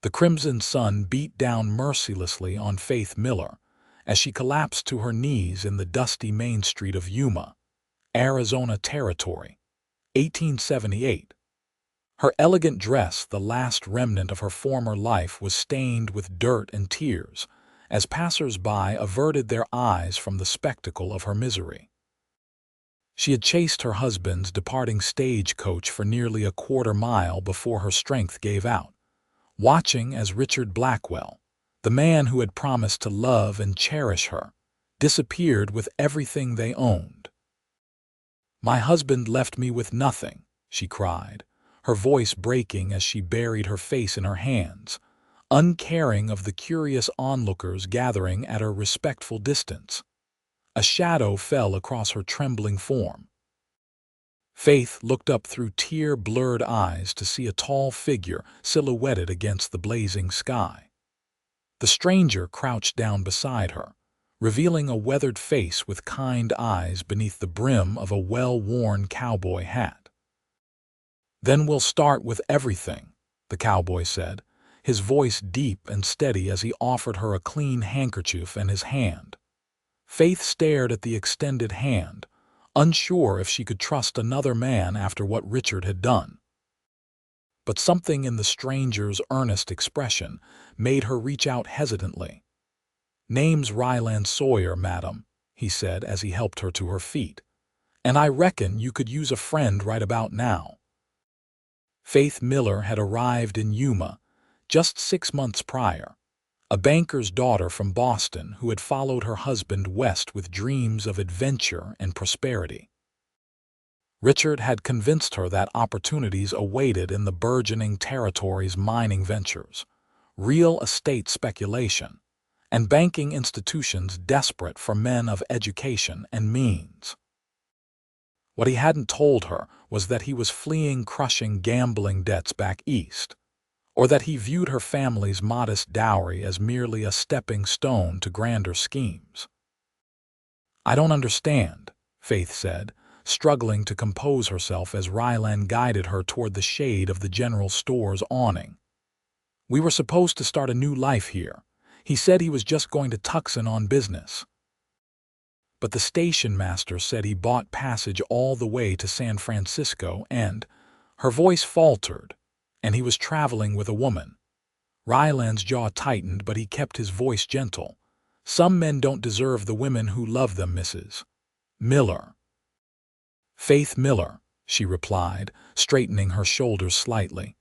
The crimson sun beat down mercilessly on Faith Miller as she collapsed to her knees in the dusty main street of Yuma, Arizona Territory, 1878. Her elegant dress, the last remnant of her former life, was stained with dirt and tears as passers-by averted their eyes from the spectacle of her misery. She had chased her husband's departing stagecoach for nearly a quarter-mile before her strength gave out, watching as Richard Blackwell, the man who had promised to love and cherish her, disappeared with everything they owned. "My husband left me with nothing," she cried, her voice breaking as she buried her face in her hands, uncaring of the curious onlookers gathering at her respectful distance. A shadow fell across her trembling form. Faith looked up through tear-blurred eyes to see a tall figure silhouetted against the blazing sky. The stranger crouched down beside her, revealing a weathered face with kind eyes beneath the brim of a well-worn cowboy hat. "Then we'll start with everything," the cowboy said, his voice deep and steady as he offered her a clean handkerchief and his hand. Faith stared at the extended hand, unsure if she could trust another man after what Richard had done. But something in the stranger's earnest expression made her reach out hesitantly. "Name's Rylan Sawyer, madam," he said as he helped her to her feet, "and I reckon you could use a friend right about now." Faith Miller had arrived in Yuma just 6 months prior, a banker's daughter from Boston who had followed her husband west with dreams of adventure and prosperity. Richard had convinced her that opportunities awaited in the burgeoning territory's mining ventures, real estate speculation, and banking institutions desperate for men of education and means. What he hadn't told her was that he was fleeing crushing gambling debts back east, or that he viewed her family's modest dowry as merely a stepping stone to grander schemes. "I don't understand," Faith said, struggling to compose herself as Rylan guided her toward the shade of the general store's awning. "We were supposed to start a new life here. He said he was just going to Tucson on business. But the station master said he bought passage all the way to San Francisco and—" her voice faltered, "and he was traveling with a woman." Rylan's jaw tightened, but he kept his voice gentle. "Some men don't deserve the women who love them, Mrs. Miller." "Faith Miller," she replied, straightening her shoulders slightly.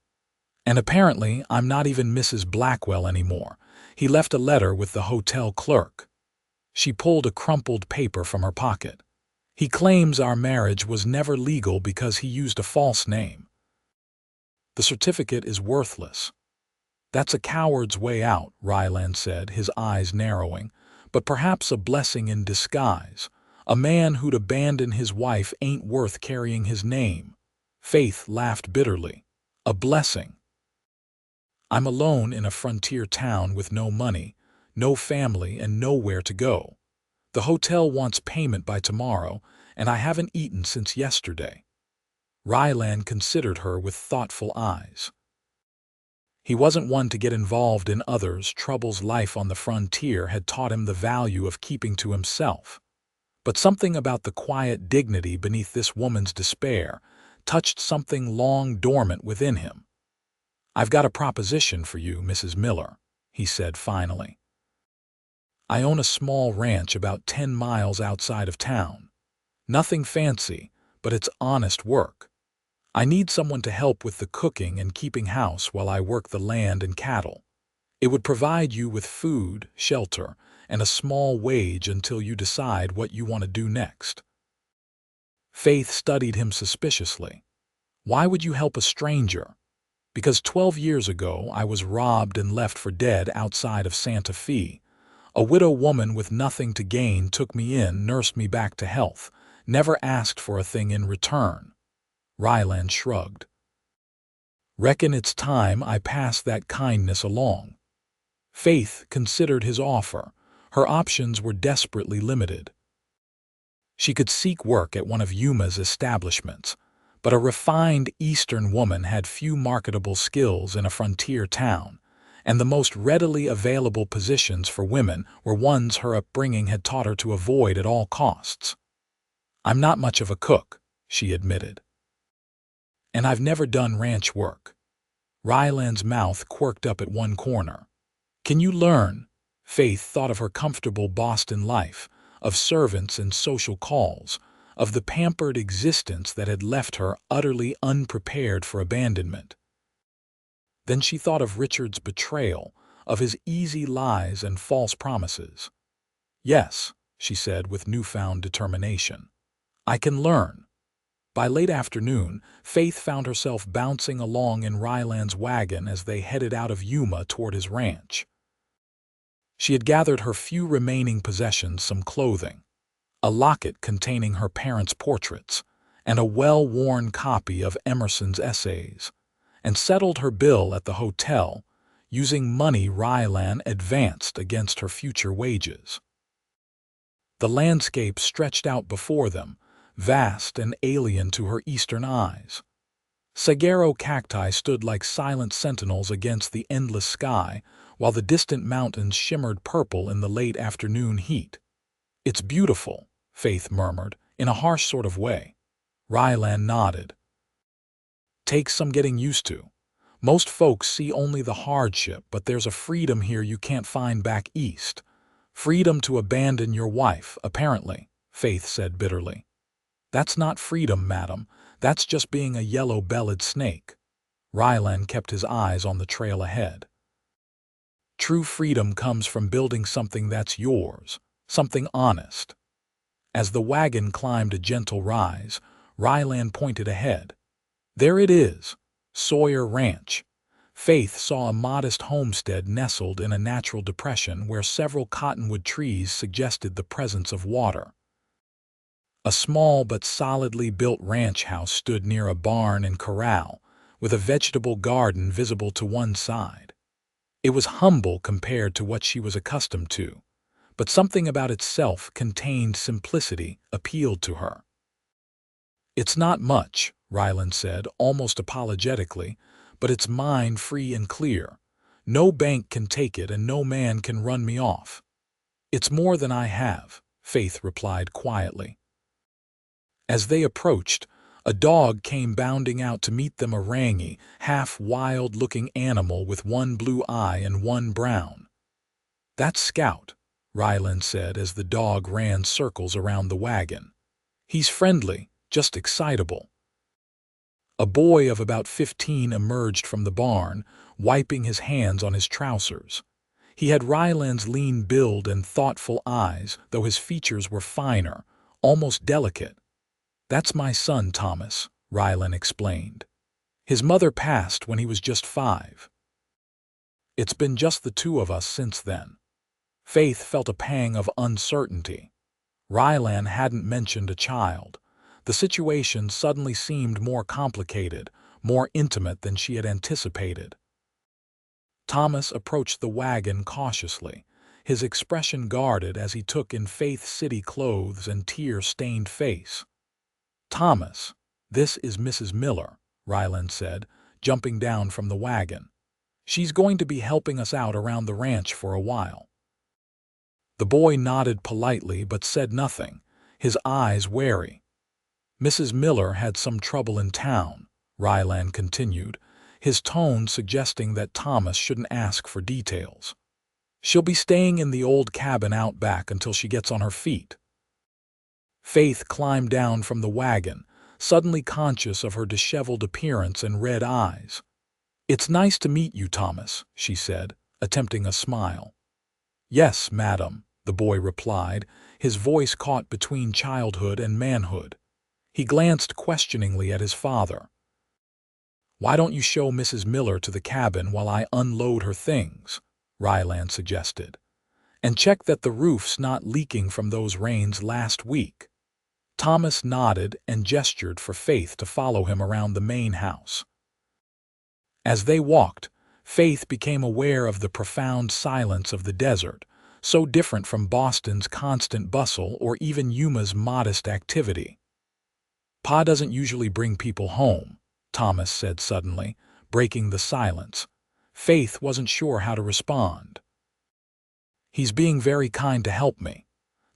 "And apparently I'm not even Mrs. Blackwell anymore. He left a letter with the hotel clerk." She pulled a crumpled paper from her pocket. "He claims our marriage was never legal because he used a false name. The certificate is worthless." "That's a coward's way out," Rylan said, his eyes narrowing, "but perhaps a blessing in disguise. A man who'd abandon his wife ain't worth carrying his name." Faith laughed bitterly. "A blessing? I'm alone in a frontier town with no money, no family, and nowhere to go. The hotel wants payment by tomorrow, and I haven't eaten since yesterday." Rylan considered her with thoughtful eyes. He wasn't one to get involved in others' troubles. Life on the frontier had taught him the value of keeping to himself. But something about the quiet dignity beneath this woman's despair touched something long dormant within him. "I've got a proposition for you, Mrs. Miller," he said finally. "I own a small ranch about 10 miles outside of town. Nothing fancy, but it's honest work. I need someone to help with the cooking and keeping house while I work the land and cattle. It would provide you with food, shelter, and a small wage until you decide what you want to do next." Faith studied him suspiciously. "Why would you help a stranger?" "Because 12 years ago I was robbed and left for dead outside of Santa Fe. A widow woman with nothing to gain took me in, nursed me back to health, never asked for a thing in return." Rylan shrugged. "Reckon it's time I passed that kindness along." Faith considered his offer. Her options were desperately limited. She could seek work at one of Yuma's establishments, but a refined Eastern woman had few marketable skills in a frontier town, and the most readily available positions for women were ones her upbringing had taught her to avoid at all costs. "I'm not much of a cook," she admitted. "And I've never done ranch work." Rylan's mouth quirked up at one corner. "Can you learn?" Faith thought of her comfortable Boston life, of servants and social calls, of the pampered existence that had left her utterly unprepared for abandonment. Then she thought of Richard's betrayal, of his easy lies and false promises. "Yes," she said with newfound determination. "I can learn." By late afternoon, Faith found herself bouncing along in Rylan's wagon as they headed out of Yuma toward his ranch. She had gathered her few remaining possessions, some clothing, a locket containing her parents' portraits, and a well-worn copy of Emerson's essays, and settled her bill at the hotel, using money Rylan advanced against her future wages. The landscape stretched out before them, vast and alien to her eastern eyes. Saguaro cacti stood like silent sentinels against the endless sky, while the distant mountains shimmered purple in the late afternoon heat. "It's beautiful," Faith murmured, in a harsh sort of way. Rylan nodded. "Takes some getting used to. Most folks see only the hardship, but there's a freedom here you can't find back east. Freedom to abandon your wife, apparently," Faith said bitterly. "That's not freedom, madam. That's just being a yellow-bellied snake." Rylan kept his eyes on the trail ahead. "True freedom comes from building something that's yours, something honest." As the wagon climbed a gentle rise, Rylan pointed ahead. "There it is, Sawyer Ranch." Faith saw a modest homestead nestled in a natural depression where several cottonwood trees suggested the presence of water. A small but solidly built ranch house stood near a barn and corral, with a vegetable garden visible to one side. It was humble compared to what she was accustomed to, but something about its self-contained simplicity appealed to her. "It's not much," Rylan said, almost apologetically, "but it's mine free and clear. No bank can take it and no man can run me off." "It's more than I have," Faith replied quietly. As they approached, a dog came bounding out to meet them, a rangy, half-wild-looking animal with one blue eye and one brown. "That's Scout," Rylan said as the dog ran circles around the wagon. "He's friendly, just excitable." A boy of about 15 emerged from the barn, wiping his hands on his trousers. He had Rylan's lean build and thoughtful eyes, though his features were finer, almost delicate. "That's my son, Thomas," Rylan explained. "His mother passed when he was just 5. It's been just the two of us since then." Faith felt a pang of uncertainty. Rylan hadn't mentioned a child. The situation suddenly seemed more complicated, more intimate than she had anticipated. Thomas approached the wagon cautiously, his expression guarded as he took in Faith's city clothes and tear-stained face. "Thomas, this is Mrs. Miller," Rylan said, jumping down from the wagon. "She's going to be helping us out around the ranch for a while." The boy nodded politely but said nothing, his eyes wary. "Mrs. Miller had some trouble in town," Rylan continued, his tone suggesting that Thomas shouldn't ask for details. "She'll be staying in the old cabin out back until she gets on her feet." Faith climbed down from the wagon, suddenly conscious of her disheveled appearance and red eyes. "It's nice to meet you, Thomas," she said, attempting a smile. "Yes, madam," the boy replied, his voice caught between childhood and manhood. He glanced questioningly at his father. "Why don't you show Mrs. Miller to the cabin while I unload her things?" Rylan suggested. "And check that the roof's not leaking from those rains last week." Thomas nodded and gestured for Faith to follow him around the main house. As they walked, Faith became aware of the profound silence of the desert, so different from Boston's constant bustle or even Yuma's modest activity. "Pa doesn't usually bring people home," Thomas said suddenly, breaking the silence. Faith wasn't sure how to respond. "He's being very kind to help me."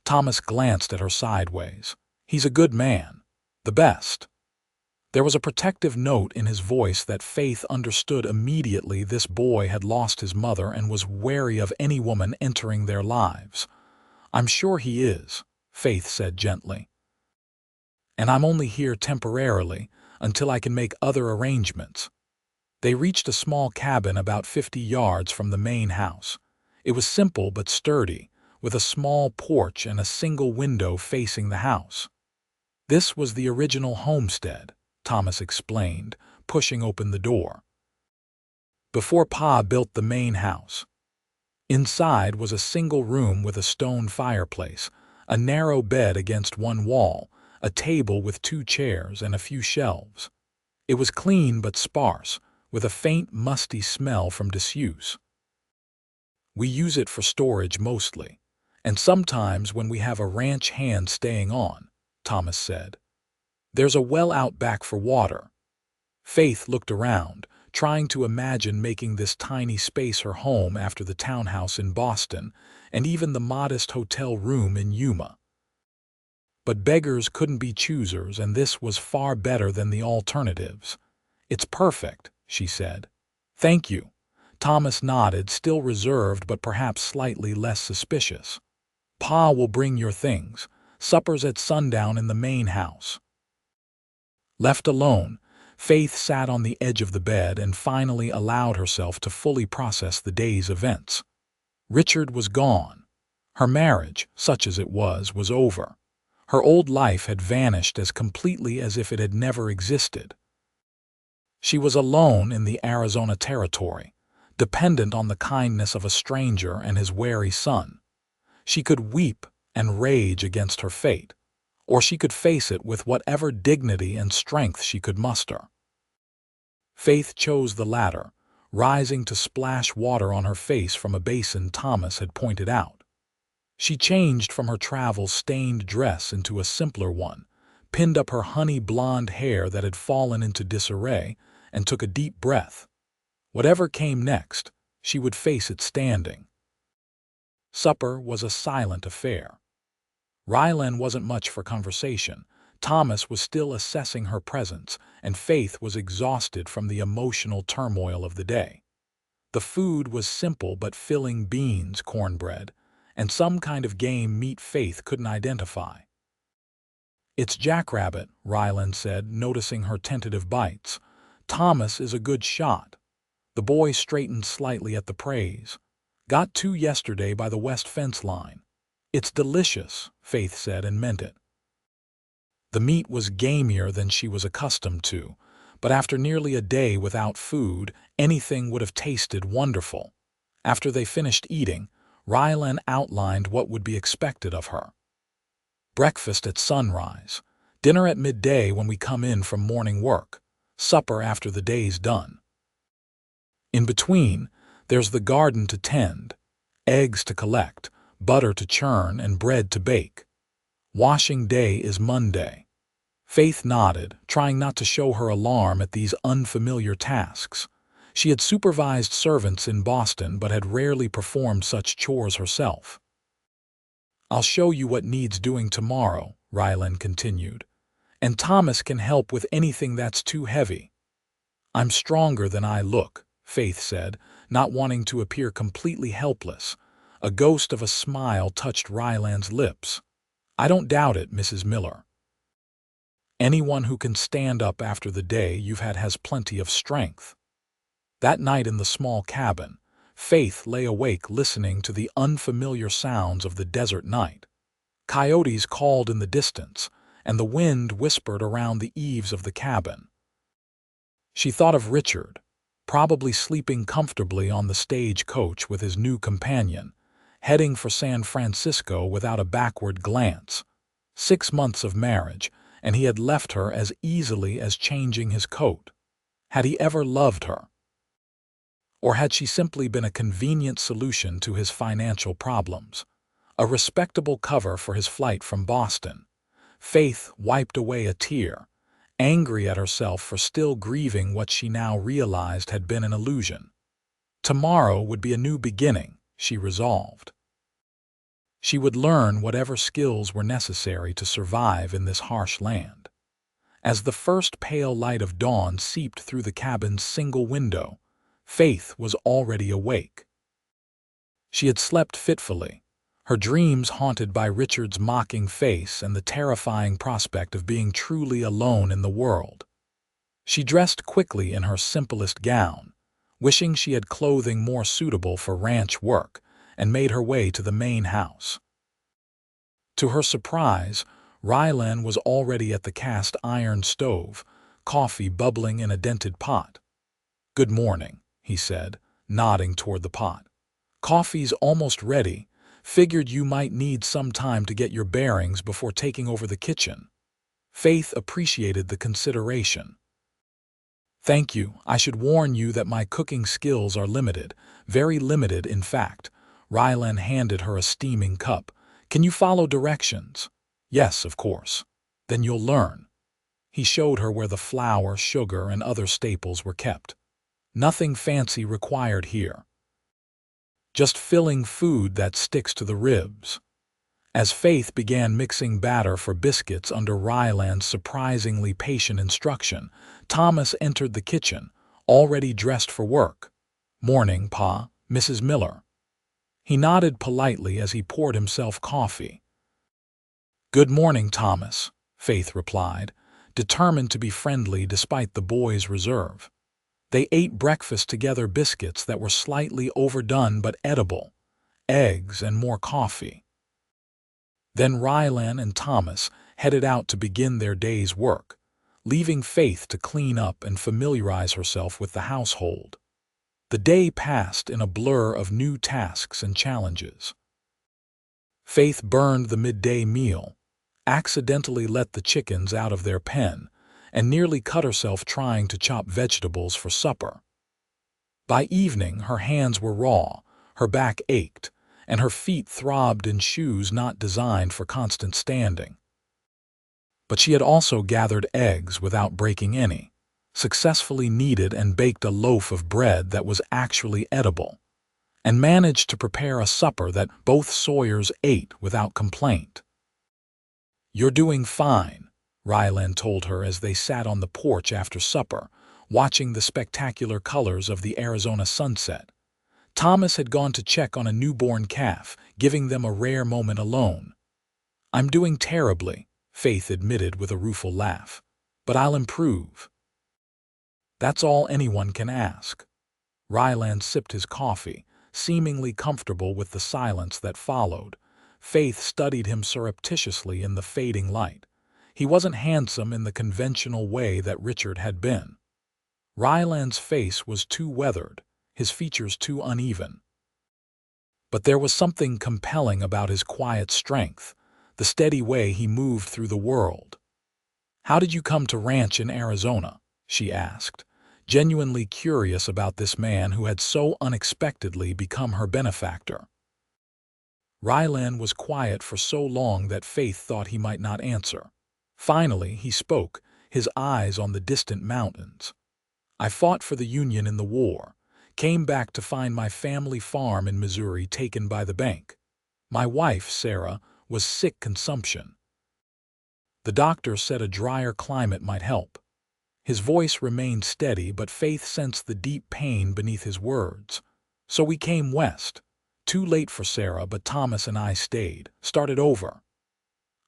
Thomas glanced at her sideways. "He's a good man. The best." There was a protective note in his voice that Faith understood immediately. This boy had lost his mother and was wary of any woman entering their lives. "I'm sure he is," Faith said gently. "And I'm only here temporarily, until I can make other arrangements." They reached a small cabin about 50 yards from the main house. It was simple but sturdy, with a small porch and a single window facing the house. "This was the original homestead," Thomas explained, pushing open the door, "before Pa built the main house." Inside was a single room with a stone fireplace, a narrow bed against one wall, a table with 2 chairs and a few shelves. It was clean but sparse, with a faint musty smell from disuse. "We use it for storage mostly, and sometimes when we have a ranch hand staying on," Thomas said. "There's a well out back for water." Faith looked around, trying to imagine making this tiny space her home after the townhouse in Boston and even the modest hotel room in Yuma. But beggars couldn't be choosers, and this was far better than the alternatives. "It's perfect," she said. "Thank you." Thomas nodded, still reserved but perhaps slightly less suspicious. "Pa will bring your things. Supper's at sundown in the main house." Left alone, Faith sat on the edge of the bed and finally allowed herself to fully process the day's events. Richard was gone. Her marriage, such as it was over. Her old life had vanished as completely as if it had never existed. She was alone in the Arizona territory, dependent on the kindness of a stranger and his wary son. She could weep and rage against her fate, or she could face it with whatever dignity and strength she could muster. Faith chose the latter, rising to splash water on her face from a basin Thomas had pointed out. She changed from her travel-stained dress into a simpler one, pinned up her honey blonde hair that had fallen into disarray, and took a deep breath. Whatever came next, she would face it standing. Supper was a silent affair. Rylan wasn't much for conversation. Thomas was still assessing her presence, and Faith was exhausted from the emotional turmoil of the day. The food was simple but filling: beans, cornbread, and some kind of game meat Faith couldn't identify. "It's jackrabbit," Rylan said, noticing her tentative bites. "Thomas is a good shot." The boy straightened slightly at the praise. "Got 2 yesterday by the west fence line." "It's delicious," Faith said, and meant it. The meat was gamier than she was accustomed to, but after nearly a day without food, anything would have tasted wonderful. After they finished eating, Rylan outlined what would be expected of her. "Breakfast at sunrise, dinner at midday when we come in from morning work, supper after the day's done. In between, there's the garden to tend, eggs to collect, butter to churn, and bread to bake. Washing day is Monday." Faith nodded, trying not to show her alarm at these unfamiliar tasks. She had supervised servants in Boston but had rarely performed such chores herself. "I'll show you what needs doing tomorrow," Rylan continued. "And Thomas can help with anything that's too heavy." "I'm stronger than I look," Faith said, not wanting to appear completely helpless. A ghost of a smile touched Rylan's lips. "I don't doubt it, Mrs. Miller. Anyone who can stand up after the day you've had has plenty of strength." That night in the small cabin, Faith lay awake listening to the unfamiliar sounds of the desert night. Coyotes called in the distance, and the wind whispered around the eaves of the cabin. She thought of Richard, probably sleeping comfortably on the stage coach with his new companion, heading for San Francisco without a backward glance. 6 months of marriage, and he had left her as easily as changing his coat. Had he ever loved her? Or had she simply been a convenient solution to his financial problems? A respectable cover for his flight from Boston. Faith wiped away a tear, angry at herself for still grieving what she now realized had been an illusion. Tomorrow would be a new beginning, she resolved. She would learn whatever skills were necessary to survive in this harsh land. As the first pale light of dawn seeped through the cabin's single window, Faith was already awake. She had slept fitfully, her dreams haunted by Richard's mocking face and the terrifying prospect of being truly alone in the world. She dressed quickly in her simplest gown, wishing she had clothing more suitable for ranch work, and made her way to the main house. To her surprise, Rylan was already at the cast-iron stove, coffee bubbling in a dented pot. "Good morning," he said, nodding toward the pot. "Coffee's almost ready. Figured you might need some time to get your bearings before taking over the kitchen." Faith appreciated the consideration. "Thank you. I should warn you that my cooking skills are limited, very limited in fact." Rylan handed her a steaming cup. "Can you follow directions?" "Yes, of course." "Then you'll learn." He showed her where the flour, sugar, and other staples were kept. "Nothing fancy required here. Just filling food that sticks to the ribs." As Faith began mixing batter for biscuits under Rylan's surprisingly patient instruction, Thomas entered the kitchen, already dressed for work. "Morning, Pa, Mrs. Miller." He nodded politely as he poured himself coffee. "Good morning, Thomas," Faith replied, determined to be friendly despite the boy's reserve. They ate breakfast together, biscuits that were slightly overdone but edible, eggs, and more coffee. Then Rylan and Thomas headed out to begin their day's work, leaving Faith to clean up and familiarize herself with the household. The day passed in a blur of new tasks and challenges. Faith burned the midday meal, accidentally let the chickens out of their pen, and nearly cut herself trying to chop vegetables for supper. By evening, her hands were raw, her back ached, and her feet throbbed in shoes not designed for constant standing. But she had also gathered eggs without breaking any, successfully kneaded and baked a loaf of bread that was actually edible, and managed to prepare a supper that both Sawyers ate without complaint. "You're doing fine," Rylan told her as they sat on the porch after supper, watching the spectacular colors of the Arizona sunset. Thomas had gone to check on a newborn calf, giving them a rare moment alone. "I'm doing terribly," Faith admitted with a rueful laugh, "but I'll improve." "That's all anyone can ask." Rylan sipped his coffee, seemingly comfortable with the silence that followed. Faith studied him surreptitiously in the fading light. He wasn't handsome in the conventional way that Richard had been. Rylan's face was too weathered, his features too uneven. But there was something compelling about his quiet strength, the steady way he moved through the world. "How did you come to ranch in Arizona?" she asked, genuinely curious about this man who had so unexpectedly become her benefactor. Rylan was quiet for so long that Faith thought he might not answer. Finally, he spoke, his eyes on the distant mountains. "I fought for the Union in the war, came back to find my family farm in Missouri taken by the bank. My wife, Sarah, was sick consumption. The doctor said a drier climate might help." His voice remained steady, but Faith sensed the deep pain beneath his words. "So we came west. Too late for Sarah, but Thomas and I stayed, started over."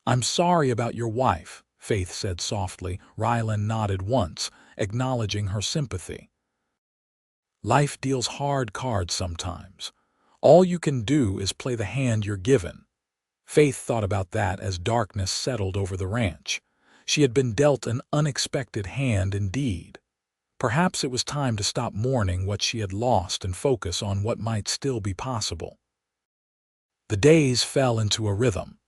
"I'm sorry about your wife," Faith said softly. Rylan nodded once, acknowledging her sympathy. "Life deals hard cards sometimes. All you can do is play the hand you're given." Faith thought about that as darkness settled over the ranch. She had been dealt an unexpected hand indeed. Perhaps it was time to stop mourning what she had lost and focus on what might still be possible. The days fell into a rhythm.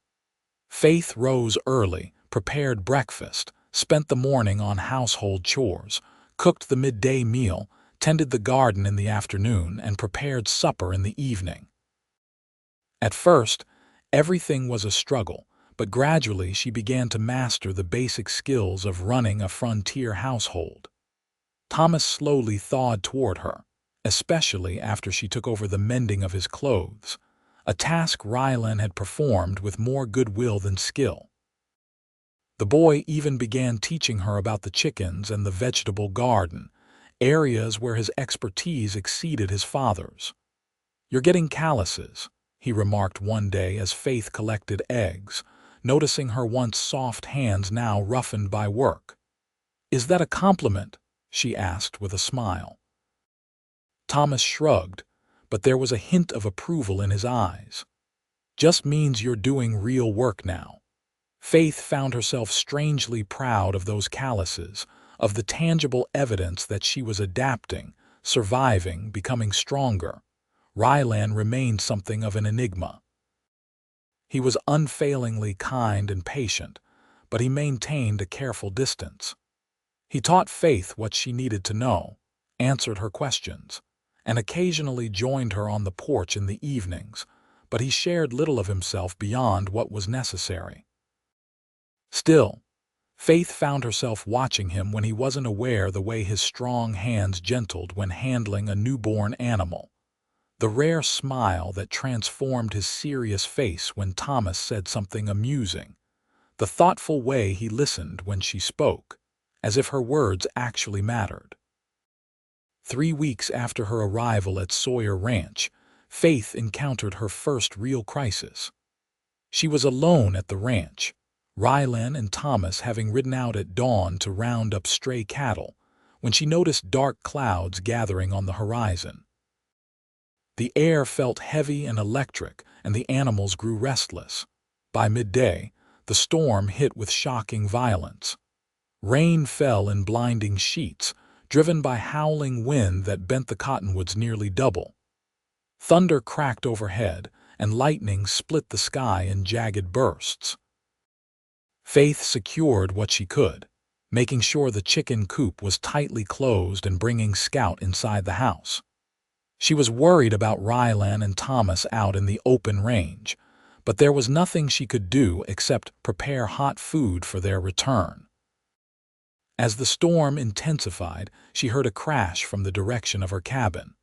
Faith rose early, prepared breakfast, spent the morning on household chores, cooked the midday meal, tended the garden in the afternoon, and prepared supper in the evening. At first, everything was a struggle, but gradually she began to master the basic skills of running a frontier household. Thomas slowly thawed toward her, especially after she took over the mending of his clothes, a task Rylan had performed with more goodwill than skill. The boy even began teaching her about the chickens and the vegetable garden, areas where his expertise exceeded his father's. "You're getting calluses," he remarked one day as Faith collected eggs, noticing her once soft hands now roughened by work. "Is that a compliment?" she asked with a smile. Thomas shrugged, but there was a hint of approval in his eyes. "Just means you're doing real work now." Faith found herself strangely proud of those calluses, of the tangible evidence that she was adapting, surviving, becoming stronger. Rylan remained something of an enigma. He was unfailingly kind and patient, but he maintained a careful distance. He taught Faith what she needed to know, answered her questions, and occasionally joined her on the porch in the evenings, but he shared little of himself beyond what was necessary. Still, Faith found herself watching him when he wasn't aware, the way his strong hands gentled when handling a newborn animal, the rare smile that transformed his serious face when Thomas said something amusing, the thoughtful way he listened when she spoke, as if her words actually mattered. 3 weeks after her arrival at Sawyer Ranch, Faith encountered her first real crisis. She was alone at the ranch, Rylan and Thomas having ridden out at dawn to round up stray cattle, when she noticed dark clouds gathering on the horizon. The air felt heavy and electric, and the animals grew restless. By midday, the storm hit with shocking violence. Rain fell in blinding sheets, driven by howling wind that bent the cottonwoods nearly double. Thunder cracked overhead, and lightning split the sky in jagged bursts. Faith secured what she could, making sure the chicken coop was tightly closed and bringing Scout inside the house. She was worried about Rylan and Thomas out in the open range, but there was nothing she could do except prepare hot food for their return. As the storm intensified, she heard a crash from the direction of her cabin.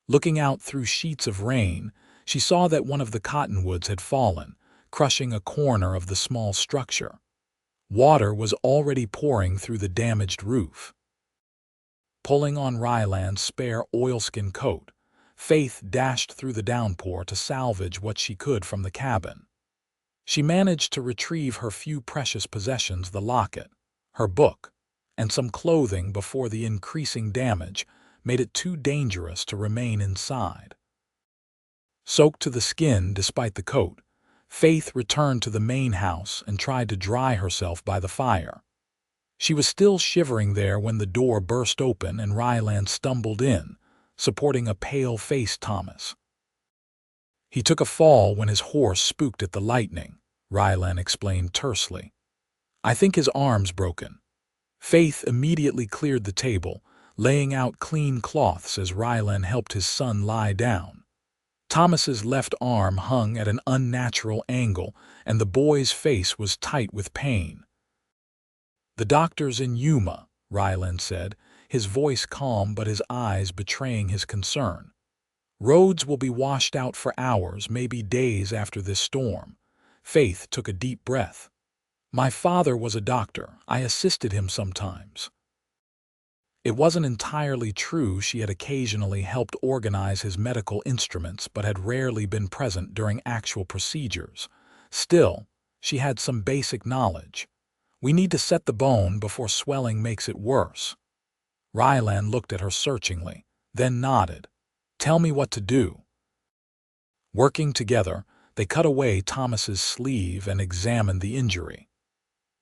Looking out through sheets of rain, she saw that one of the cottonwoods had fallen, crushing a corner of the small structure. Water was already pouring through the damaged roof. Pulling on Rylan's spare oilskin coat, Faith dashed through the downpour to salvage what she could from the cabin. She managed to retrieve her few precious possessions, the locket, her book, and some clothing before the increasing damage made it too dangerous to remain inside. Soaked to the skin despite the coat, Faith returned to the main house and tried to dry herself by the fire. She was still shivering there when the door burst open and Rylan stumbled in, supporting a pale-faced Thomas. "He took a fall when his horse spooked at the lightning," Rylan explained tersely. "I think his arm's broken." Faith immediately cleared the table, laying out clean cloths as Rylan helped his son lie down. Thomas's left arm hung at an unnatural angle, and the boy's face was tight with pain. "The doctor's in Yuma," Rylan said, his voice calm but his eyes betraying his concern. "Roads will be washed out for hours, maybe days after this storm." Faith took a deep breath. "My father was a doctor. I assisted him sometimes." It wasn't entirely true. She had occasionally helped organize his medical instruments but had rarely been present during actual procedures. Still, she had some basic knowledge. "We need to set the bone before swelling makes it worse." Rylan looked at her searchingly, then nodded. "Tell me what to do." Working together, they cut away Thomas's sleeve and examined the injury.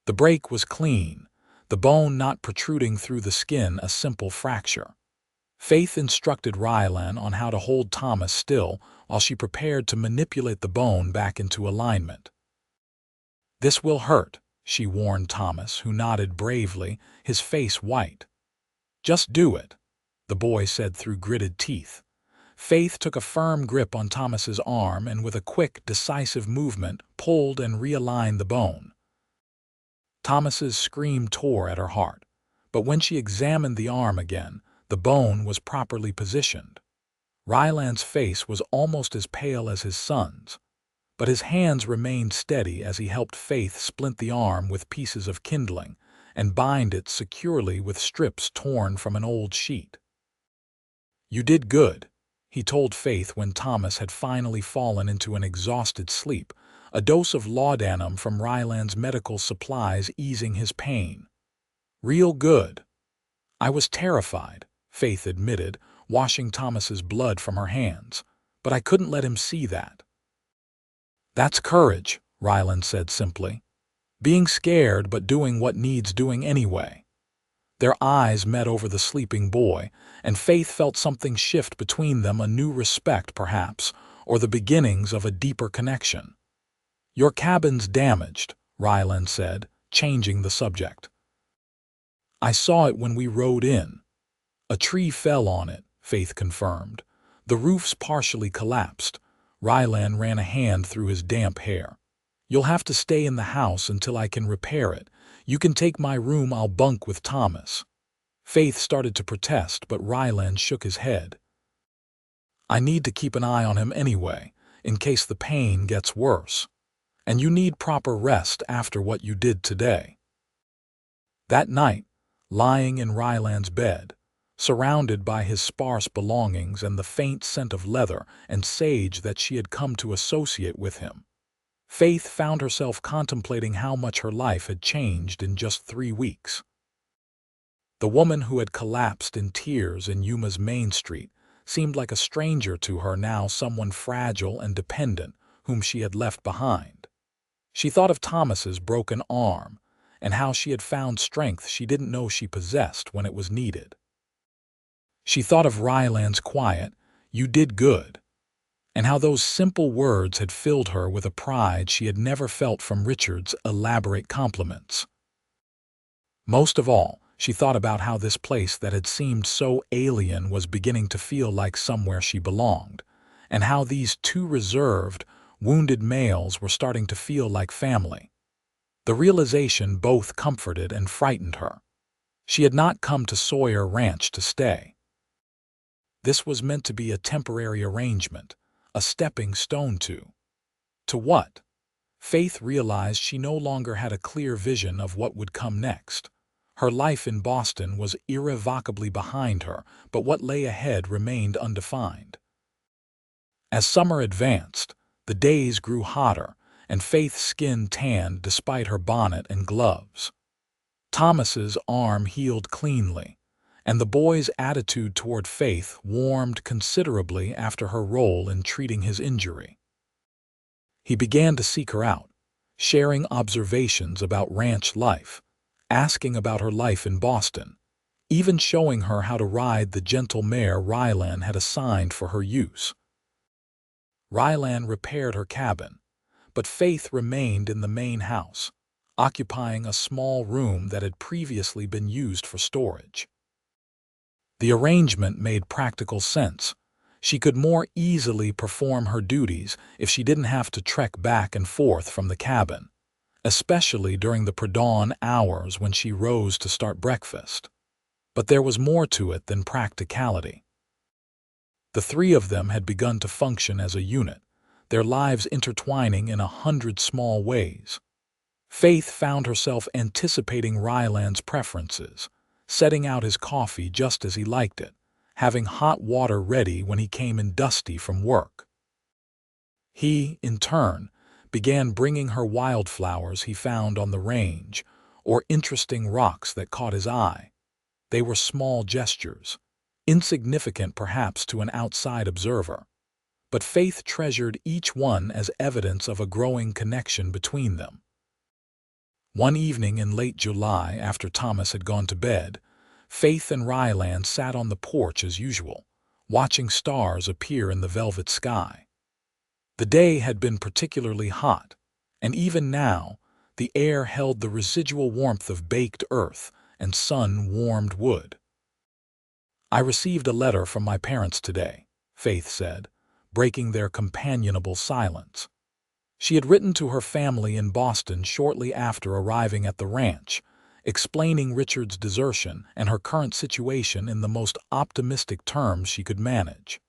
The break was clean, the bone not protruding through the skin, a simple fracture. Faith instructed Rylan on how to hold Thomas still while she prepared to manipulate the bone back into alignment. "This will hurt," she warned Thomas, who nodded bravely, his face white. "Just do it," the boy said through gritted teeth. Faith took a firm grip on Thomas's arm and with a quick, decisive movement pulled and realigned the bone. Thomas's scream tore at her heart, but when she examined the arm again, The bone was properly positioned. Rylan's face was almost as pale as his son's, but his hands remained steady as he helped Faith splint the arm with pieces of kindling and bind it securely with strips torn from an old sheet. "You did good," he told Faith when Thomas had finally fallen into an exhausted sleep, a dose of laudanum from Rylan's medical supplies easing his pain. "Real good." "I was terrified," Faith admitted, washing Thomas's blood from her hands, "but I couldn't let him see that." "That's courage," Rylan said simply. "Being scared but doing what needs doing anyway." Their eyes met over the sleeping boy, and Faith felt something shift between them, a new respect perhaps, or the beginnings of a deeper connection. "Your cabin's damaged," Rylan said, changing the subject. "I saw it when we rode in." "A tree fell on it," Faith confirmed. "The roof's partially collapsed." Rylan ran a hand through his damp hair. "You'll have to stay in the house until I can repair it. You can take my room, I'll bunk with Thomas." Faith started to protest, but Rylan shook his head. "I need to keep an eye on him anyway, in case the pain gets worse. And you need proper rest after what you did today." That night, lying in Rylan's bed, surrounded by his sparse belongings and the faint scent of leather and sage that she had come to associate with him, Faith found herself contemplating how much her life had changed in just 3 weeks. The woman who had collapsed in tears in Yuma's Main Street seemed like a stranger to her now, someone fragile and dependent whom she had left behind. She thought of Thomas's broken arm and how she had found strength she didn't know she possessed when it was needed. She thought of Rylan's quiet, "You did good," and how those simple words had filled her with a pride she had never felt from Richard's elaborate compliments. Most of all, she thought about how this place that had seemed so alien was beginning to feel like somewhere she belonged, and how these two reserved, wounded males were starting to feel like family. The realization both comforted and frightened her. She had not come to Sawyer Ranch to stay. This was meant to be a temporary arrangement, a stepping stone to what? Faith realized she no longer had a clear vision of what would come next. Her life in Boston was irrevocably behind her, but what lay ahead remained undefined. As summer advanced, the days grew hotter, and Faith's skin tanned despite her bonnet and gloves. Thomas's arm healed cleanly, and the boy's attitude toward Faith warmed considerably after her role in treating his injury. He began to seek her out, sharing observations about ranch life, asking about her life in Boston, even showing her how to ride the gentle mare Rylan had assigned for her use. Rylan repaired her cabin, but Faith remained in the main house, occupying a small room that had previously been used for storage. The arrangement made practical sense. She could more easily perform her duties if she didn't have to trek back and forth from the cabin, especially during the pre-dawn hours when she rose to start breakfast. But there was more to it than practicality. The three of them had begun to function as a unit, their lives intertwining in 100 small ways. Faith found herself anticipating Rylan's preferences, setting out his coffee just as he liked it, having hot water ready when he came in dusty from work. He, in turn, began bringing her wildflowers he found on the range, or interesting rocks that caught his eye. They were small gestures, insignificant perhaps to an outside observer, but Faith treasured each one as evidence of a growing connection between them. One evening in late July, after Thomas had gone to bed, Faith and Rylan sat on the porch as usual, watching stars appear in the velvet sky. The day had been particularly hot, and even now, the air held the residual warmth of baked earth and sun-warmed wood. "I received a letter from my parents today," Faith said, breaking their companionable silence. She had written to her family in Boston shortly after arriving at the ranch, explaining Richard's desertion and her current situation in the most optimistic terms she could manage.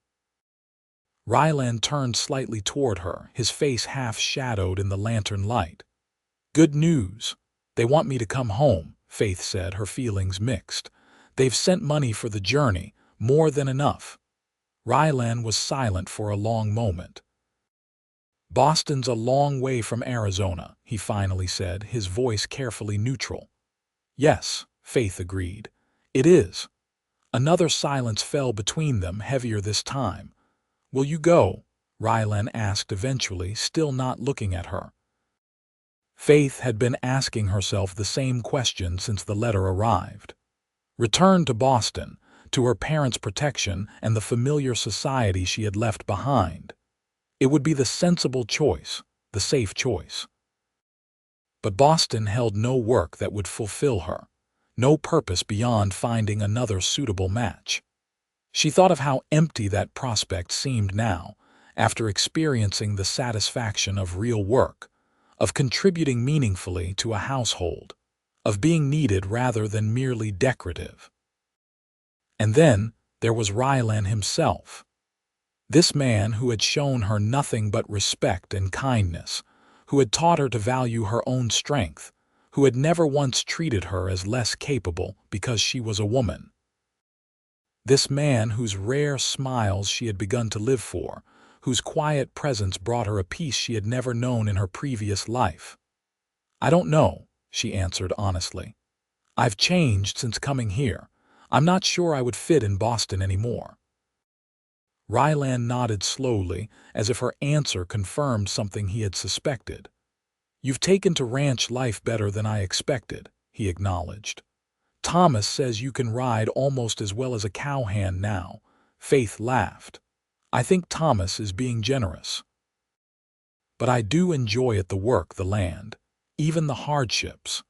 Rylan turned slightly toward her, his face half shadowed in the lantern light. "Good news. They want me to come home," Faith said, her feelings mixed. "They've sent money for the journey, more than enough." Rylan was silent for a long moment. "Boston's a long way from Arizona," he finally said, his voice carefully neutral. "Yes," Faith agreed. "It is." Another silence fell between them, heavier this time. "Will you go?" Rylan asked eventually, still not looking at her. Faith had been asking herself the same question since the letter arrived. Return to Boston, to her parents' protection and the familiar society she had left behind. It would be the sensible choice, the safe choice. But Boston held no work that would fulfill her, no purpose beyond finding another suitable match. She thought of how empty that prospect seemed now, after experiencing the satisfaction of real work, of contributing meaningfully to a household, of being needed rather than merely decorative. And then there was Rylan himself. This man who had shown her nothing but respect and kindness, who had taught her to value her own strength, who had never once treated her as less capable because she was a woman. This man whose rare smiles she had begun to live for, whose quiet presence brought her a peace she had never known in her previous life. "I don't know," she answered honestly. "I've changed since coming here. I'm not sure I would fit in Boston anymore." Rylan nodded slowly, as if her answer confirmed something he had suspected. "You've taken to ranch life better than I expected," he acknowledged. "Thomas says you can ride almost as well as a cowhand now." Faith laughed. "I think Thomas is being generous. But I do enjoy it, the work, the land, even the hardships.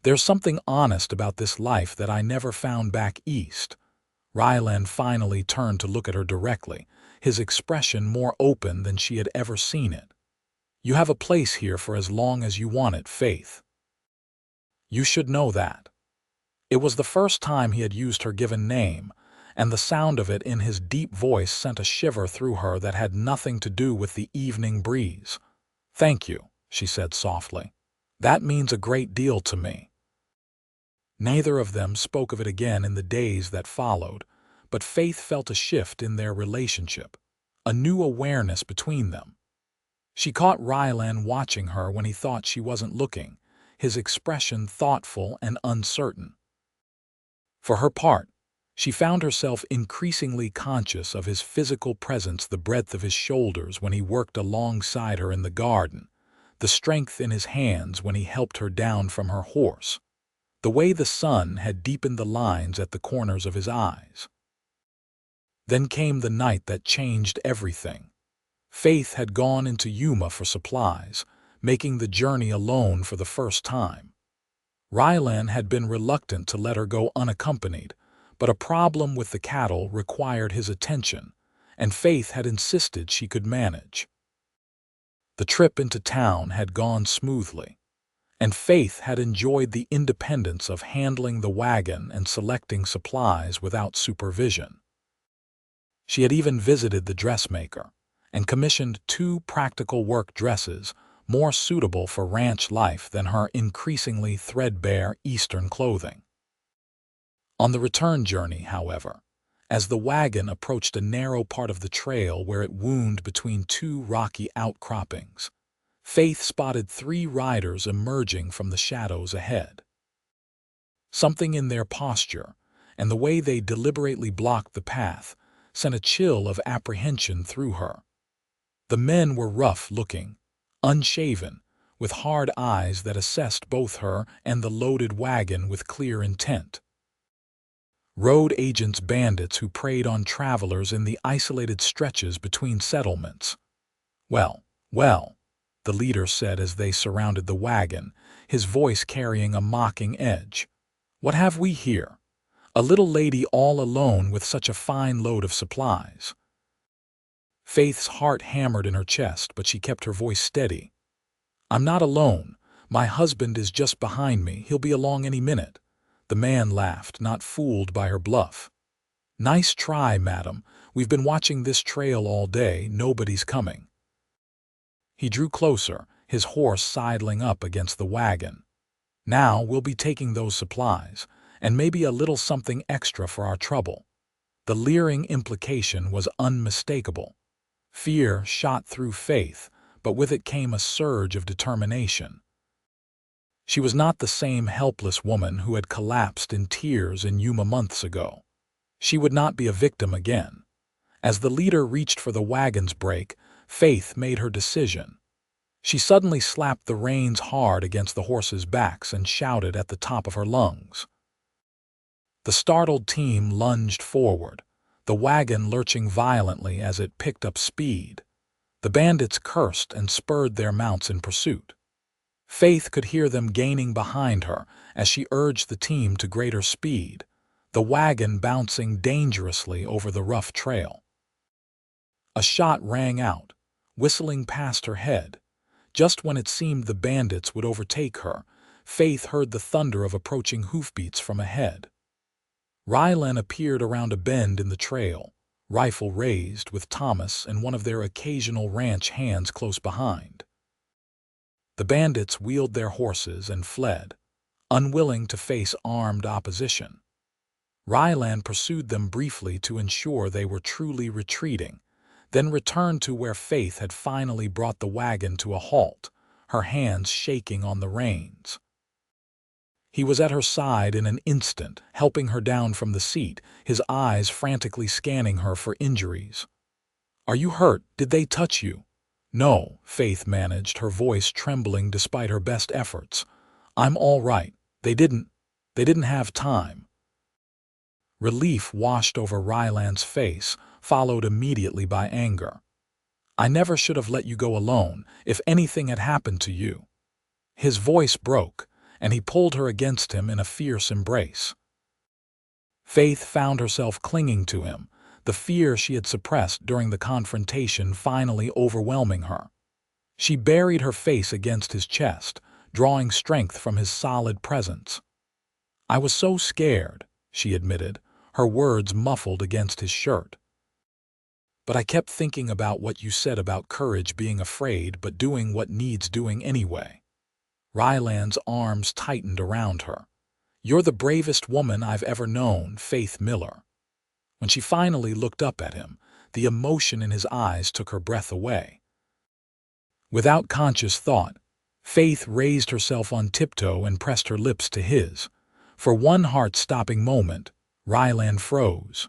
There's something honest about this life that I never found back east." Rylan finally turned to look at her directly, his expression more open than she had ever seen it. "You have a place here for as long as you want it, Faith. You should know that." It was the first time he had used her given name, and the sound of it in his deep voice sent a shiver through her that had nothing to do with the evening breeze. "Thank you," she said softly. "That means a great deal to me." Neither of them spoke of it again in the days that followed, but Faith felt a shift in their relationship, a new awareness between them. She caught Rylan watching her when he thought she wasn't looking, his expression thoughtful and uncertain. For her part, she found herself increasingly conscious of his physical presence, the breadth of his shoulders when he worked alongside her in the garden, the strength in his hands when he helped her down from her horse, the way the sun had deepened the lines at the corners of his eyes. Then came the night that changed everything. Faith had gone into Yuma for supplies, making the journey alone for the first time. Rylan had been reluctant to let her go unaccompanied, but a problem with the cattle required his attention, and Faith had insisted she could manage. The trip into town had gone smoothly, and Faith had enjoyed the independence of handling the wagon and selecting supplies without supervision. She had even visited the dressmaker and commissioned 2 practical work dresses more suitable for ranch life than her increasingly threadbare Eastern clothing. On the return journey, however, as the wagon approached a narrow part of the trail where it wound between 2 rocky outcroppings, Faith spotted 3 riders emerging from the shadows ahead. Something in their posture and the way they deliberately blocked the path sent a chill of apprehension through her. The men were rough-looking, unshaven, with hard eyes that assessed both her and the loaded wagon with clear intent. Road agents, bandits who preyed on travelers in the isolated stretches between settlements. Well, the leader said as they surrounded the wagon, his voice carrying a mocking edge. "What have we here? A little lady all alone with such a fine load of supplies." Faith's heart hammered in her chest, but she kept her voice steady. "I'm not alone, My husband is just behind me. He'll be along any minute." The man laughed, not fooled by her bluff. "Nice try, madam. We've been watching this trail all day. Nobody's coming." He drew closer, his horse sidling up against the wagon. "Now we'll be taking those supplies, and maybe a little something extra for our trouble." The leering implication was unmistakable. Fear shot through Faith, but with it came a surge of determination. She was not the same helpless woman who had collapsed in tears in Yuma months ago. She would not be a victim again. As the leader reached for the wagon's brake, Faith made her decision. She suddenly slapped the reins hard against the horses' backs and shouted at the top of her lungs. The startled team lunged forward, the wagon lurching violently as it picked up speed. The bandits cursed and spurred their mounts in pursuit. Faith could hear them gaining behind her as she urged the team to greater speed, the wagon bouncing dangerously over the rough trail. A shot rang out, whistling past her head. Just when it seemed the bandits would overtake her, Faith heard the thunder of approaching hoofbeats from ahead. Rylan appeared around a bend in the trail, rifle raised, with Thomas and one of their occasional ranch hands close behind. The bandits wheeled their horses and fled, unwilling to face armed opposition. Rylan pursued them briefly to ensure they were truly retreating, then returned to where Faith had finally brought the wagon to a halt, her hands shaking on the reins. He was at her side in an instant, helping her down from the seat, his eyes frantically scanning her for injuries. "Are you hurt? Did they touch you?" "No," Faith managed, her voice trembling despite her best efforts. "I'm all right. They didn't have time." Relief washed over Rylan's face, followed immediately by anger. "I never should have let you go alone, if anything had happened to you." His voice broke, and he pulled her against him in a fierce embrace. Faith found herself clinging to him, the fear she had suppressed during the confrontation finally overwhelming her. She buried her face against his chest, drawing strength from his solid presence. "I was so scared," she admitted, her words muffled against his shirt. "But I kept thinking about what you said about courage being afraid but doing what needs doing anyway." Rylan's arms tightened around her. "You're the bravest woman I've ever known, Faith Miller." When she finally looked up at him, the emotion in his eyes took her breath away. Without conscious thought, Faith raised herself on tiptoe and pressed her lips to his. For one heart-stopping moment, Rylan froze.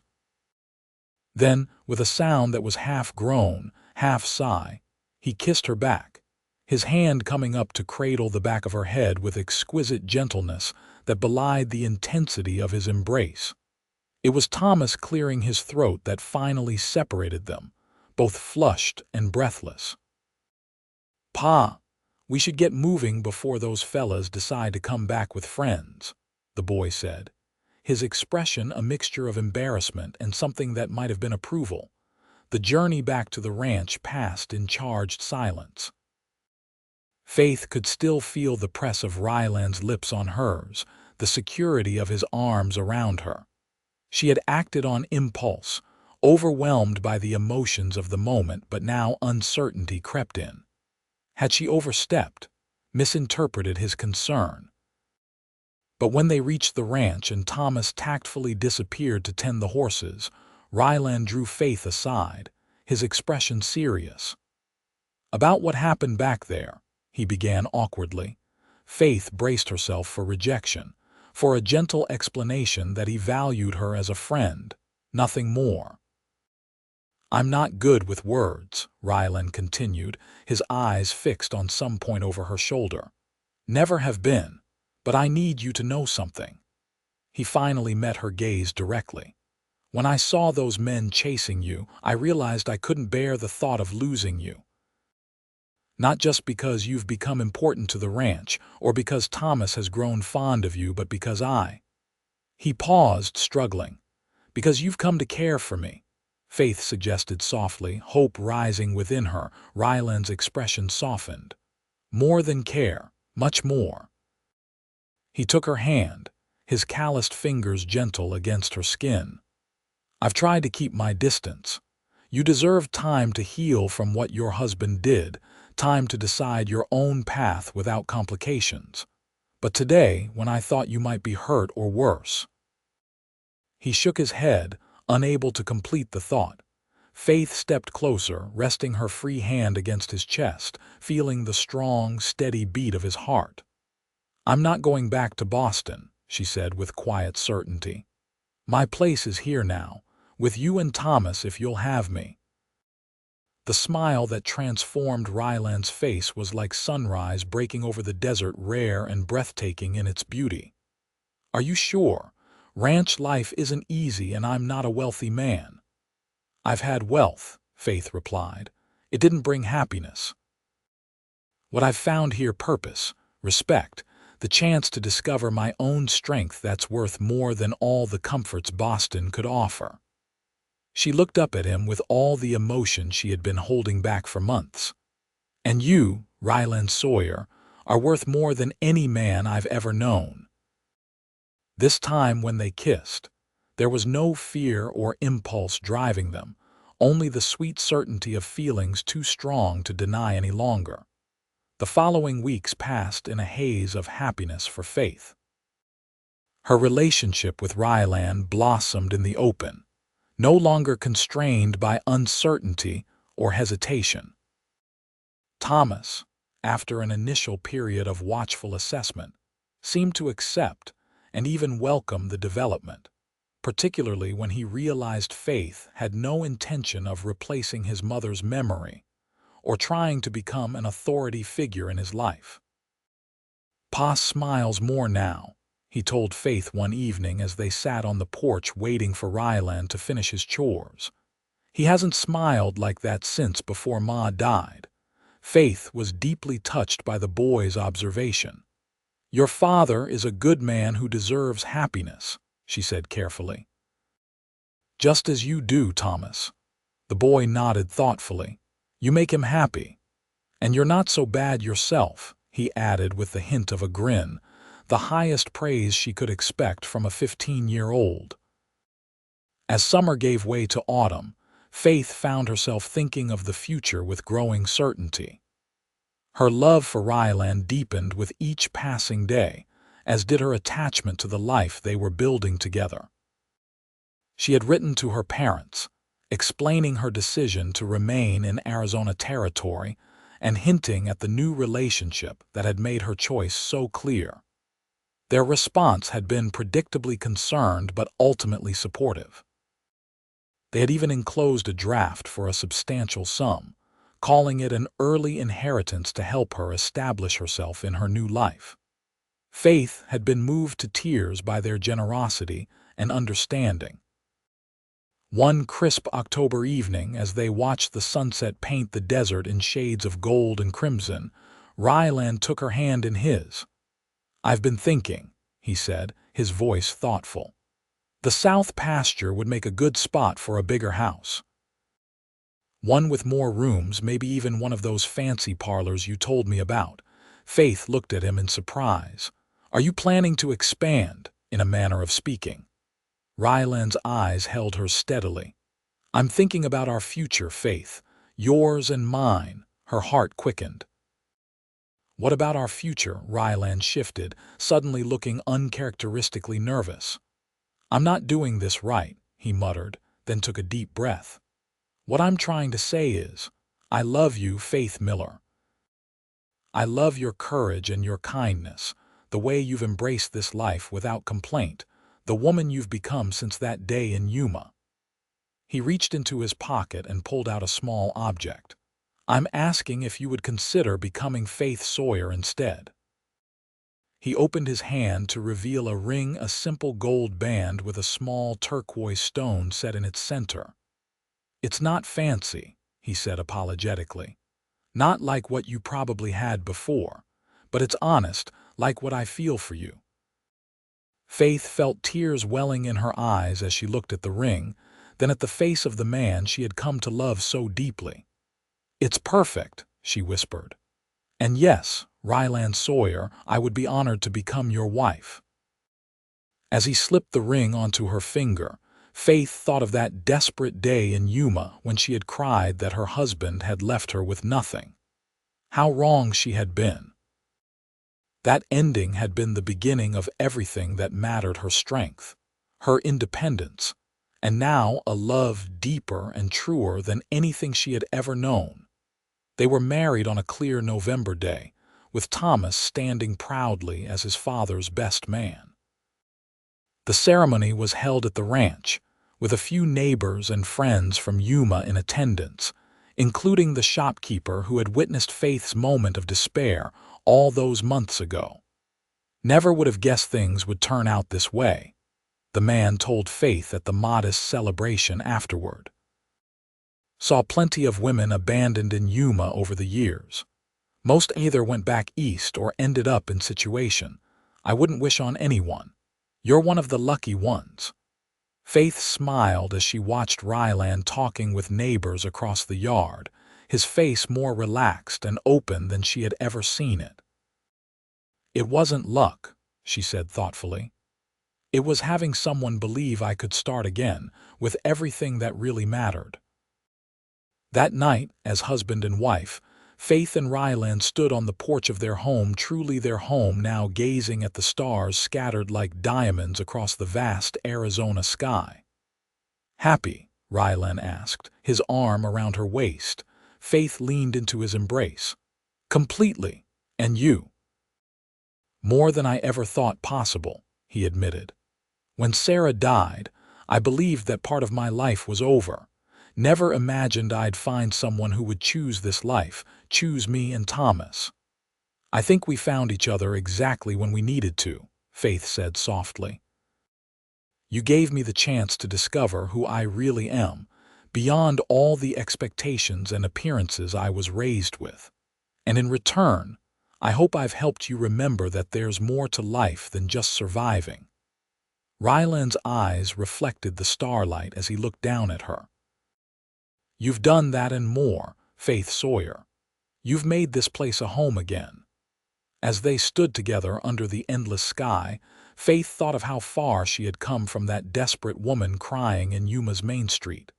Then, with a sound that was half groan, half sigh, he kissed her back, his hand coming up to cradle the back of her head with exquisite gentleness that belied the intensity of his embrace. It was Thomas clearing his throat that finally separated them, both flushed and breathless. "Pa, we should get moving before those fellas decide to come back with friends," the boy said, his expression a mixture of embarrassment and something that might have been approval. The journey back to the ranch passed in charged silence. Faith could still feel the press of Rylan's lips on hers, the security of his arms around her. She had acted on impulse, overwhelmed by the emotions of the moment, but now uncertainty crept in. Had she overstepped, misinterpreted his concern? But when they reached the ranch and Thomas tactfully disappeared to tend the horses, Rylan drew Faith aside, his expression serious. "About what happened back there," he began awkwardly. Faith braced herself for rejection, for a gentle explanation that he valued her as a friend, nothing more. "I'm not good with words," Rylan continued, his eyes fixed on some point over her shoulder. "Never have been, but I need you to know something." He finally met her gaze directly. "When I saw those men chasing you, I realized I couldn't bear the thought of losing you. Not just because you've become important to the ranch, or because Thomas has grown fond of you, but because He paused, struggling. "Because you've come to care for me," Faith suggested softly, hope rising within her. Rylan's expression softened. "More than care, much more. He took her hand, his calloused fingers gentle against her skin. I've tried to keep my distance. You deserve time to heal from what your husband did, time to decide your own path without complications. But today, when I thought you might be hurt or worse. He shook his head, unable to complete the thought. Faith stepped closer, resting her free hand against his chest, feeling the strong, steady beat of his heart. I'm not going back to Boston, she said with quiet certainty. My place is here now, with you and Thomas if you'll have me. The smile that transformed Rylan's face was like sunrise breaking over the desert, rare and breathtaking in its beauty. Are you sure? Ranch life isn't easy and I'm not a wealthy man. I've had wealth, Faith replied. It didn't bring happiness. What I've found here, purpose, respect, the chance to discover my own strength that's worth more than all the comforts Boston could offer. She looked up at him with all the emotion she had been holding back for months. And you, Rylan Sawyer, are worth more than any man I've ever known. This time when they kissed, there was no fear or impulse driving them, only the sweet certainty of feelings too strong to deny any longer. The following weeks passed in a haze of happiness for Faith. Her relationship with Rylan blossomed in the open, no longer constrained by uncertainty or hesitation. Thomas, after an initial period of watchful assessment, seemed to accept and even welcome the development, particularly when he realized Faith had no intention of replacing his mother's memory or trying to become an authority figure in his life. Pa smiles more now, he told Faith one evening as they sat on the porch waiting for Rylan to finish his chores. He hasn't smiled like that since before Ma died. Faith was deeply touched by the boy's observation. Your father is a good man who deserves happiness, she said carefully. Just as you do, Thomas. The boy nodded thoughtfully. You make him happy. And you're not so bad yourself, he added with the hint of a grin, the highest praise she could expect from a 15-year-old. As summer gave way to autumn, Faith found herself thinking of the future with growing certainty. Her love for Rylan deepened with each passing day, as did her attachment to the life they were building together. She had written to her parents, explaining her decision to remain in Arizona territory and hinting at the new relationship that had made her choice so clear. Their response had been predictably concerned but ultimately supportive. They had even enclosed a draft for a substantial sum, calling it an early inheritance to help her establish herself in her new life. Faith had been moved to tears by their generosity and understanding. One crisp October evening, as they watched the sunset paint the desert in shades of gold and crimson, Rylan took her hand in his. I've been thinking, he said, his voice thoughtful. The south pasture would make a good spot for a bigger house. One with more rooms, maybe even one of those fancy parlors you told me about. Faith looked at him in surprise. Are you planning to expand, in a manner of speaking? Rylan's eyes held her steadily. I'm thinking about our future, Faith. Yours and mine. Her heart quickened. What about our future? Rylan shifted, suddenly looking uncharacteristically nervous. I'm not doing this right, he muttered, then took a deep breath. What I'm trying to say is, I love you, Faith Miller. I love your courage and your kindness, the way you've embraced this life without complaint, the woman you've become since that day in Yuma. He reached into his pocket and pulled out a small object. I'm asking if you would consider becoming Faith Sawyer instead. He opened his hand to reveal a ring, a simple gold band with a small turquoise stone set in its center. It's not fancy, he said apologetically. Not like what you probably had before, but it's honest, like what I feel for you. Faith felt tears welling in her eyes as she looked at the ring, then at the face of the man she had come to love so deeply. It's perfect, she whispered. And yes, Rylan Sawyer, I would be honored to become your wife." As he slipped the ring onto her finger, Faith thought of that desperate day in Yuma when she had cried that her husband had left her with nothing. How wrong she had been. That ending had been the beginning of everything that mattered: her strength, her independence, and now a love deeper and truer than anything she had ever known. They were married on a clear November day, with Thomas standing proudly as his father's best man. The ceremony was held at the ranch, with a few neighbors and friends from Yuma in attendance, including the shopkeeper who had witnessed Faith's moment of despair all those months ago. "Never would have guessed things would turn out this way," the man told Faith at the modest celebration afterward. "Saw plenty of women abandoned in Yuma over the years. Most either went back east or ended up in situation I wouldn't wish on anyone. You're one of the lucky ones." Faith smiled as she watched Rylan talking with neighbors across the yard, his face more relaxed and open than she had ever seen it. "It wasn't luck," she said thoughtfully. "It was having someone believe I could start again with everything that really mattered." That night, as husband and wife, Faith and Rylan stood on the porch of their home, truly their home now, gazing at the stars scattered like diamonds across the vast Arizona sky. "Happy?" Rylan asked, his arm around her waist. Faith leaned into his embrace. "Completely. And you?" "More than I ever thought possible," he admitted. "When Sarah died, I believed that part of my life was over. Never imagined I'd find someone who would choose this life, choose me and Thomas. I think we found each other exactly when we needed to," Faith said softly. "You gave me the chance to discover who I really am, beyond all the expectations and appearances I was raised with. And in return, I hope I've helped you remember that there's more to life than just surviving." Rylan's eyes reflected the starlight as he looked down at her. "You've done that and more, Faith Sawyer. You've made this place a home again." As they stood together under the endless sky, Faith thought of how far she had come from that desperate woman crying in Yuma's Main Street.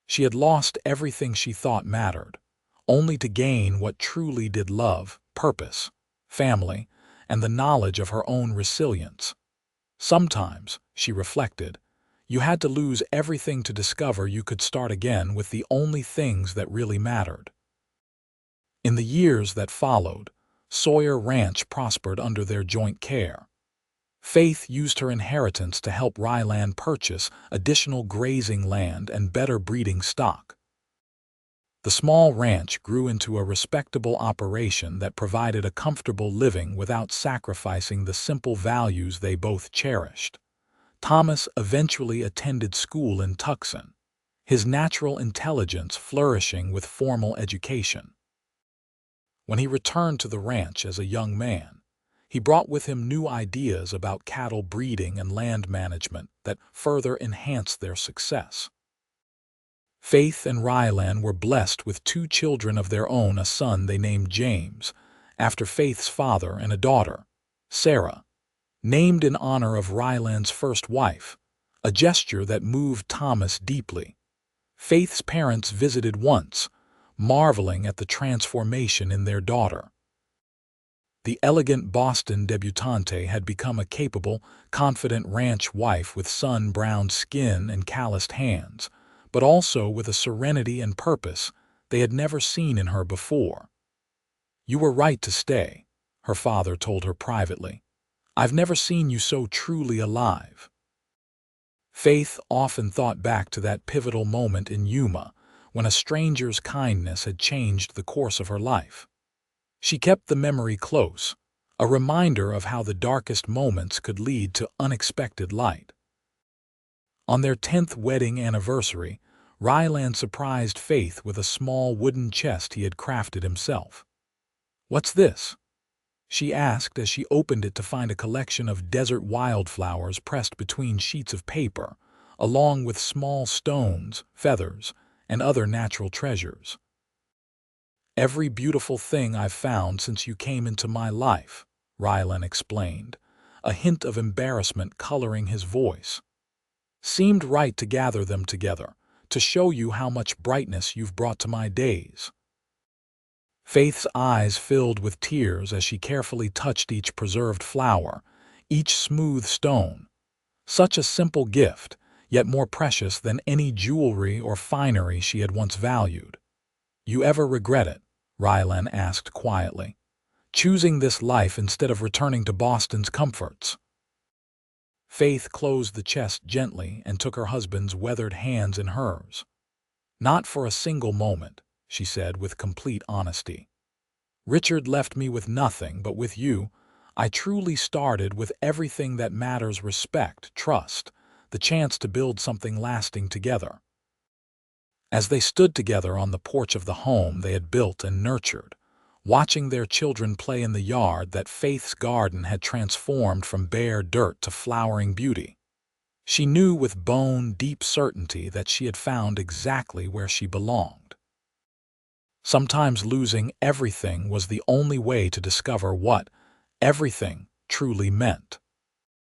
She had lost everything she thought mattered, only to gain what truly did: love, purpose, family, and the knowledge of her own resilience. Sometimes, she reflected, you had to lose everything to discover you could start again with the only things that really mattered. In the years that followed, Sawyer Ranch prospered under their joint care. Faith used her inheritance to help Rylan purchase additional grazing land and better breeding stock. The small ranch grew into a respectable operation that provided a comfortable living without sacrificing the simple values they both cherished. Thomas eventually attended school in Tucson, his natural intelligence flourishing with formal education. When he returned to the ranch as a young man, he brought with him new ideas about cattle breeding and land management that further enhanced their success. Faith and Rylan were blessed with 2 children of their own, a son they named James, after Faith's father, and a daughter, Sarah, named in honor of Rylan's first wife, a gesture that moved Thomas deeply. Faith's parents visited once, marveling at the transformation in their daughter. The elegant Boston debutante had become a capable, confident ranch wife with sun-browned skin and calloused hands, but also with a serenity and purpose they had never seen in her before. "You were right to stay," her father told her privately. "I've never seen you so truly alive." Faith often thought back to that pivotal moment in Yuma when a stranger's kindness had changed the course of her life. She kept the memory close, a reminder of how the darkest moments could lead to unexpected light. On their 10th wedding anniversary, Rylan surprised Faith with a small wooden chest he had crafted himself. "What's this?" she asked as she opened it to find a collection of desert wildflowers pressed between sheets of paper, along with small stones, feathers, and other natural treasures. "Every beautiful thing I've found since you came into my life," Rylan explained, a hint of embarrassment coloring his voice. "Seemed right to gather them together, to show you how much brightness you've brought to my days." Faith's eyes filled with tears as she carefully touched each preserved flower, each smooth stone. Such a simple gift, yet more precious than any jewelry or finery she had once valued. "You ever regret it?" Rylan asked quietly. "Choosing this life instead of returning to Boston's comforts?" Faith closed the chest gently and took her husband's weathered hands in hers. "Not for a single moment," she said with complete honesty. "Richard left me with nothing, but with you, I truly started with everything that matters: respect, trust, the chance to build something lasting together." As they stood together on the porch of the home they had built and nurtured, watching their children play in the yard that Faith's garden had transformed from bare dirt to flowering beauty, she knew with bone-deep certainty that she had found exactly where she belonged. Sometimes losing everything was the only way to discover what everything truly meant.